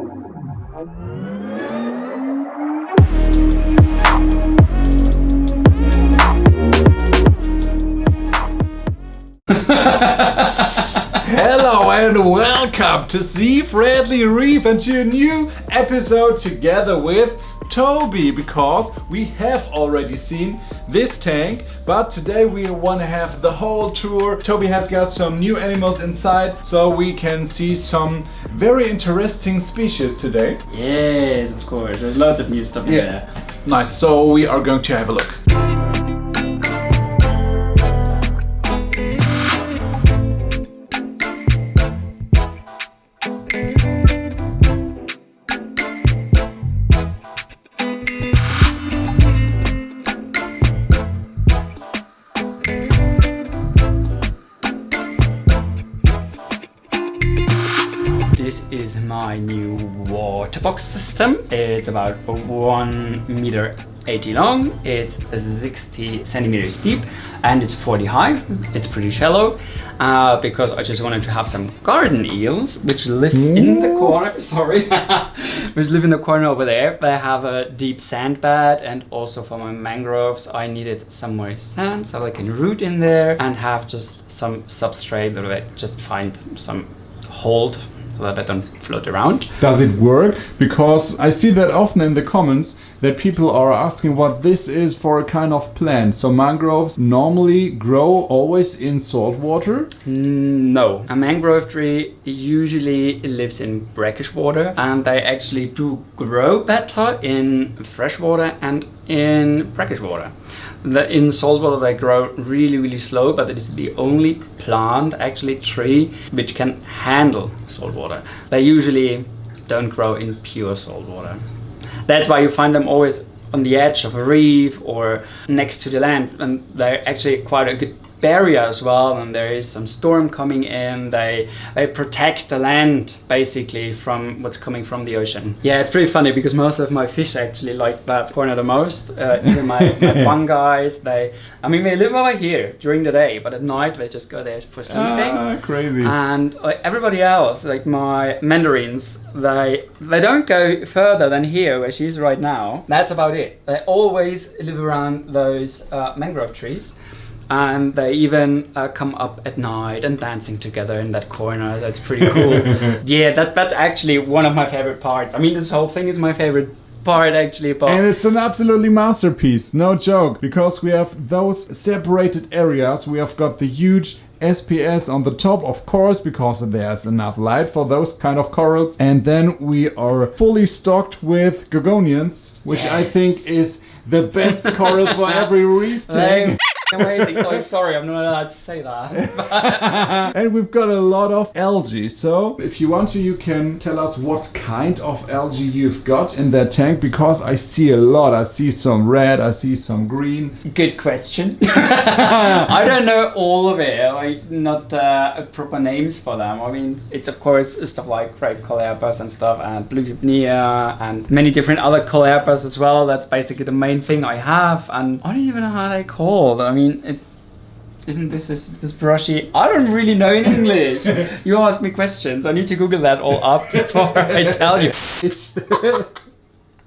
Hello and welcome to Sea Friendly Reef and to a new episode together with Tobi, because we have already seen this tank, but today we want to have the whole tour. Tobi has got some new animals inside, so we can see some very interesting species today. Yes, of course, there's lots of new stuff in there. Nice, so we are going to have a look. This is my new water box system. It's about 1.80 meters long, it's 60 centimeters deep, and it's 40 high. It's pretty shallow because I just wanted to have some garden eels which live in the corner. Sorry, which live in the corner over there. They have a deep sand bed, and also for my mangroves I needed some more sand so I can root in there and have just some substrate that I just find some hold so that they don't float around. Does it work? Because I see that often in the comments that people are asking what this is for a kind of plant. So mangroves normally grow always in salt water? No. A mangrove tree usually lives in brackish water, and they actually do grow better in fresh water and in brackish water. In salt water they grow really slow, but it is the only plant, actually tree, which can handle salt water. They usually don't grow in pure salt water. That's why you find them always on the edge of a reef or next to the land, and they're actually quite a good barrier as well. When there is some storm coming in, they protect the land basically from what's coming from the ocean. Yeah, it's pretty funny because most of my fish actually like that corner the most. Even my fungi, they live over here during the day, but at night they just go there for sleeping. Crazy. And everybody else, like my mandarins, they don't go further than here where she's right now. That's about it. They always live around those mangrove trees. And they even come up at night and dancing together in that corner. That's pretty cool. Yeah, that's actually one of my favorite parts. I mean, this whole thing is my favorite part actually. But and it's an absolutely masterpiece, no joke. Because we have those separated areas. We have got the huge SPS on the top, of course, because there's enough light for those kind of corals. And then we are fully stocked with gorgonians, which I think is the best coral for every reef tank. Amazing. Oh, sorry, I'm not allowed to say that. And we've got a lot of algae, so if you want to, you can tell us what kind of algae you've got in that tank, because I see a lot. I see some red, I see some green. Good question. I don't know all of it, not proper names for them. I mean, it's of course stuff like crepe colaepus and stuff, and blue gypnea, and many different other colaepus as well. That's basically the main thing I have, and I don't even know how they're called. I mean, isn't this brushy? I don't really know in English. You ask me questions. I need to Google that all up before I tell you.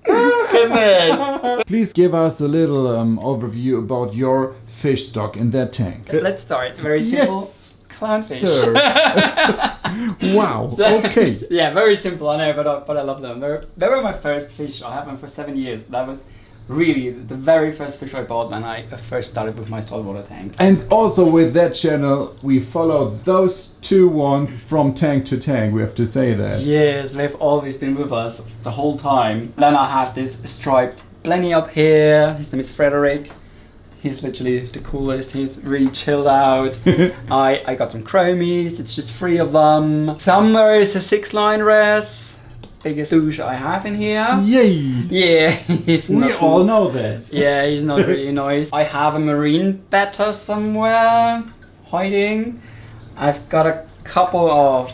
Goodness. Please give us a little overview about your fish stock in that tank. Let's start. Very simple. Yes, clownfish. sir. Wow. Okay. Yeah, very simple. I know, but I love them. They were my first fish. I have them for 7 years. That was really the very first fish I bought when I first started with my saltwater tank. And also with that channel we follow those two ones from tank to tank, we have to say that. Yes, they've always been with us the whole time. Then I have this striped blenny up here. His name is Frederick. He's literally the coolest. He's really chilled out. I got some chromies. It's just 3 of them. Somewhere is a 6-line res. Biggest douche I have in here. Yay! Yeah, he's we all know that. Yeah, he's not really nice. I have a marine betta somewhere hiding. I've got a couple of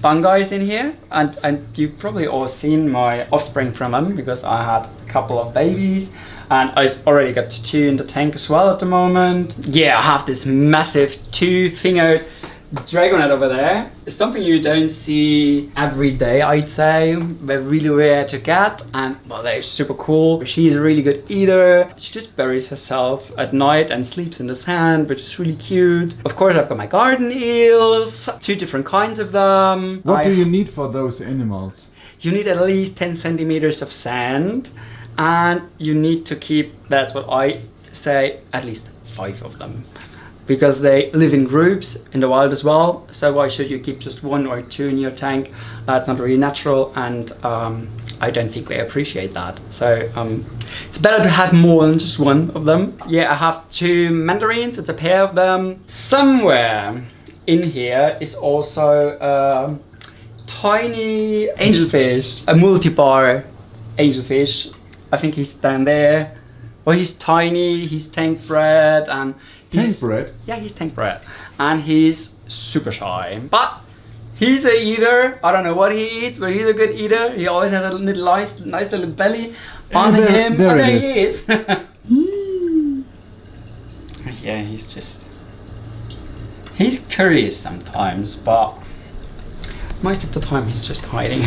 fungi in here, and you've probably all seen my offspring from them because I had a couple of babies, and I already got 2 in the tank as well at the moment. Yeah, I have this massive 2-fingered dragonet over there. It's something you don't see every day, I'd say. They're really rare to get, and well, they're super cool. She's a really good eater. She just buries herself at night and sleeps in the sand, which is really cute. Of course, I've got my garden eels, 2 different kinds of them. What do you need for those animals? You need at least 10 centimeters of sand, and you need to keep, that's what I say, at least 5 of them. Because they live in groups in the wild as well, so why should you keep just 1 or 2 in your tank? That's not really natural, and I don't think they appreciate that. So it's better to have more than just 1 of them. Yeah, I have 2 mandarins, it's a pair of them. Somewhere in here is also a tiny angelfish, a multi-bar angelfish. I think he's down there. Well, he's tiny, he's tank bred, and tank bred? Yeah, he's tank bred, and he's super shy. But he's a eater. I don't know what he eats, but he's a good eater. He always has a little nice little belly on him. There he is. Yeah, he's curious sometimes, but most of the time he's just hiding.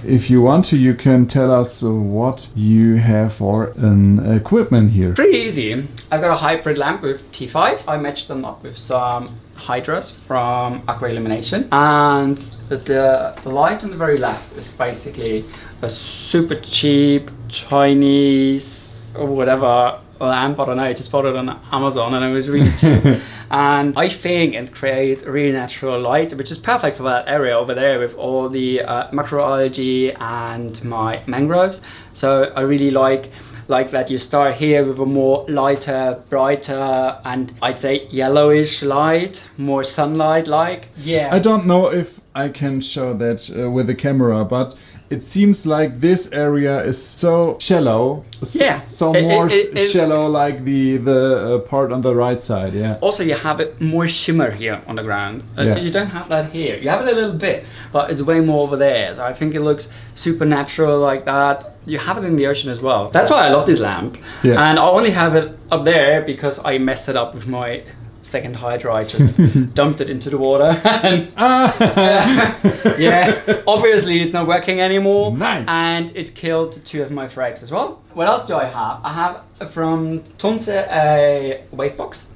If you want to, you can tell us what you have for an equipment here. Pretty easy. I've got a hybrid lamp with T5s. I matched them up with some hydras from Aquarium Illumination, and the light on the very left is basically a super cheap Chinese or whatever lamp. I don't know, I just bought it on Amazon and it was really cheap. And I think it creates a really natural light, which is perfect for that area over there with all the macroalgae and my mangroves. So I really like that you start here with a more lighter, brighter, and I'd say yellowish light, more sunlight like. Yeah. I don't know if I can show that with the camera, but it seems like this area is so shallow. Yeah. So more shallow like the part on the right side, yeah. Also, you have a more shimmer here on the ground. So you don't have that here. You have it a little bit, but it's way more over there. So I think it looks super natural like that. You have it in the ocean as well. That's why I love this lamp. Yeah. And I only have it up there because I messed it up with my second hydra. I just dumped it into the water and yeah, obviously it's not working anymore. Nice. And it killed 2 of my frags as well. What else do I have? I have from TUNZE a wave box.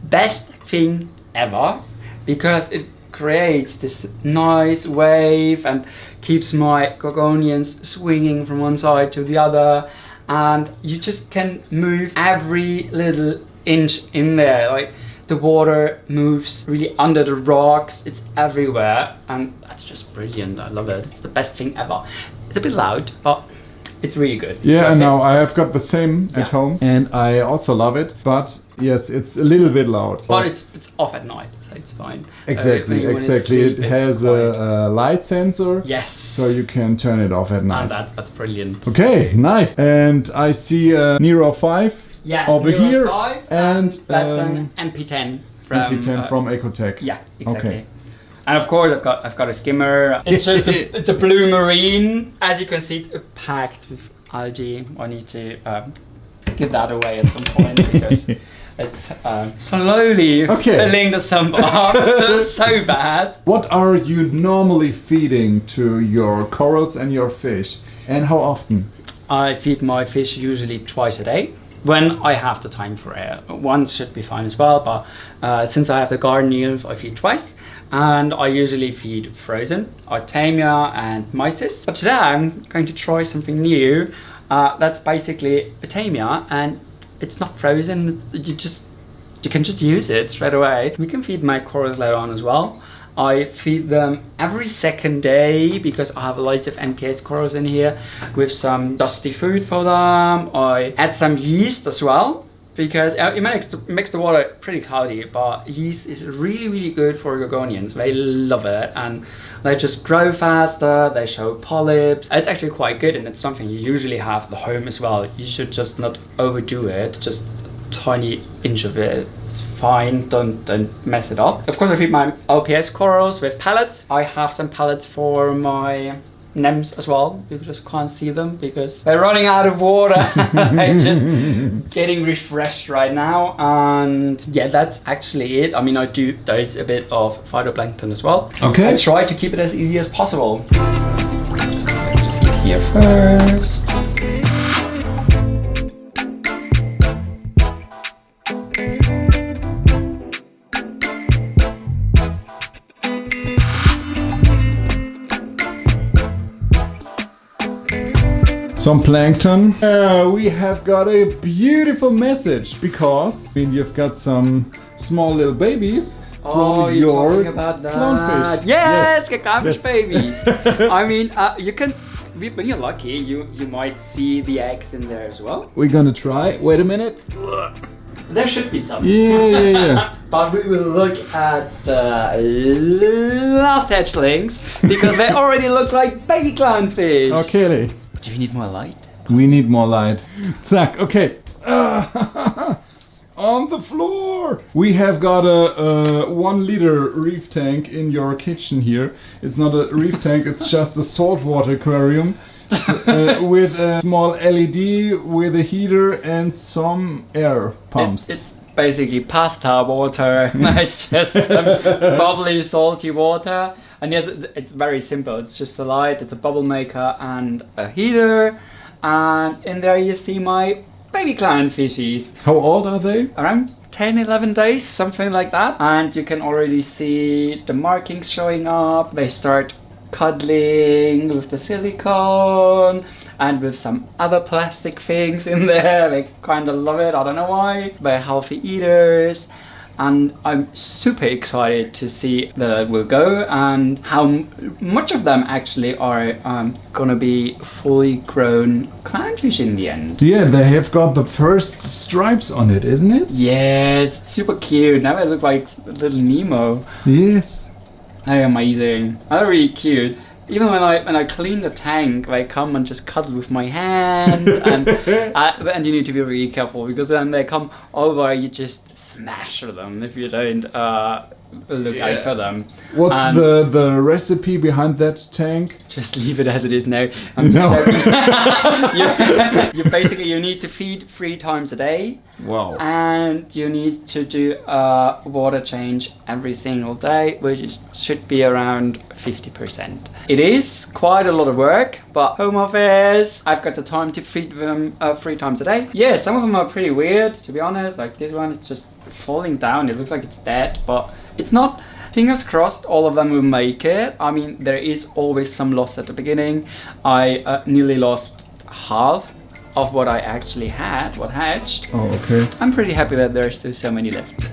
Best thing ever, because it creates this nice wave and keeps my gorgonians swinging from one side to the other, and you just can move every little inch in there. Like, the water moves really under the rocks, it's everywhere, and that's just brilliant. I love it. It's the best thing ever. It's a bit loud, but it's really good. Yeah, I know. I have got the same at home, and I also love it, but yes, it's a little bit loud. But it's off at night, so it's fine. Exactly. Sleep, it has a light sensor. Yes. So you can turn it off at night. And that's brilliant. Okay, nice. And I see a Nero 5. Yes, over Nero here, 5, and that's an MP10 from Ecotech. Yeah, exactly. Okay. And of course, I've got a skimmer. It's just it's a blue marine. As you can see, it's packed with algae. I need to give that away at some point because it's slowly filling the sump up. So bad. What are you normally feeding to your corals and your fish, and how often? I feed my fish usually twice a day, when I have the time for it. Once should be fine as well, but since I have the garden eels, I feed twice, and I usually feed frozen, Artemia and Mysis. But today I'm going to try something new. That's basically Artemia, and it's not frozen. You can just use it straight away. We can feed my corals later on as well. I feed them every second day because I have a lot of NPS corals in here with some dusty food for them. I add some yeast as well because it makes the water pretty cloudy, but yeast is really, really good for gorgonians. They love it and they just grow faster, they show polyps. It's actually quite good, and it's something you usually have at the home as well. You should just not overdo it, just a tiny inch of it. It's fine, don't mess it up. Of course, I feed my LPS corals with pellets. I have some pellets for my nymphs as well. You just can't see them because they're running out of water. They're just getting refreshed right now. And yeah, that's actually it. I mean, I do dose a bit of phytoplankton as well. Okay. I try to keep it as easy as possible. Here first. Some plankton. We have got a beautiful message because I mean you've got some small little babies from you're your talking about that. clownfish. Yes, clownfish Yes. babies. I mean, you can. When you're lucky, you might see the eggs in there as well. We're gonna try. Wait a minute. There should be some. Yeah. But we will look at the last hatchlings because they already look like baby clownfish. Okay. Do you need more light? We need more light. Zack, okay. On the floor! We have got a 1 liter reef tank in your kitchen here. It's not a reef tank, it's just a saltwater aquarium with a small LED, with a heater and some air pumps. It's basically pasta water. It's just bubbly, salty water. And yes, it's very simple. It's just a light, it's a bubble maker and a heater. And in there you see my baby clownfishies. How old are they? Around 10, 11 days, something like that. And you can already see the markings showing up. They start cuddling with the silicone and with some other plastic things in there. They kind of love it, I don't know why. They're healthy eaters. And I'm super excited to see that it will go and how much of them actually are gonna be fully grown clownfish in the end. Yeah, they have got the first stripes on it, isn't it? Yes, it's super cute. Now they look like little Nemo. Yes. They're amazing. They're really cute. Even when I clean the tank, they come and just cuddle with my hand, and you need to be really careful because then they come over, you just smash them if you don't look out for them. What's the recipe behind that tank? Just leave it as it is now. You basically you need to feed 3 times a day. Wow. And you need to do a water change every single day, which should be around 50%. It is quite a lot of work, but home office, I've got the time to feed them 3 times a day. Yeah, some of them are pretty weird, to be honest. Like this one is just falling down. It looks like it's dead, but it's not. Fingers crossed all of them will make it. I mean, there is always some loss at the beginning. I nearly lost half of what I actually had, what hatched. Oh, okay. I'm pretty happy that there's still so many left.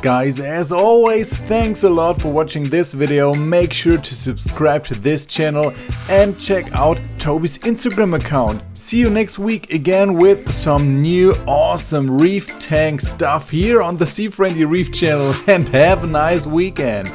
Guys, as always, thanks a lot for watching this video. Make sure to subscribe to this channel and check out Tobi's Instagram account. See you next week again with some new awesome reef tank stuff here on the Sea Friendly Reef channel, and have a nice weekend.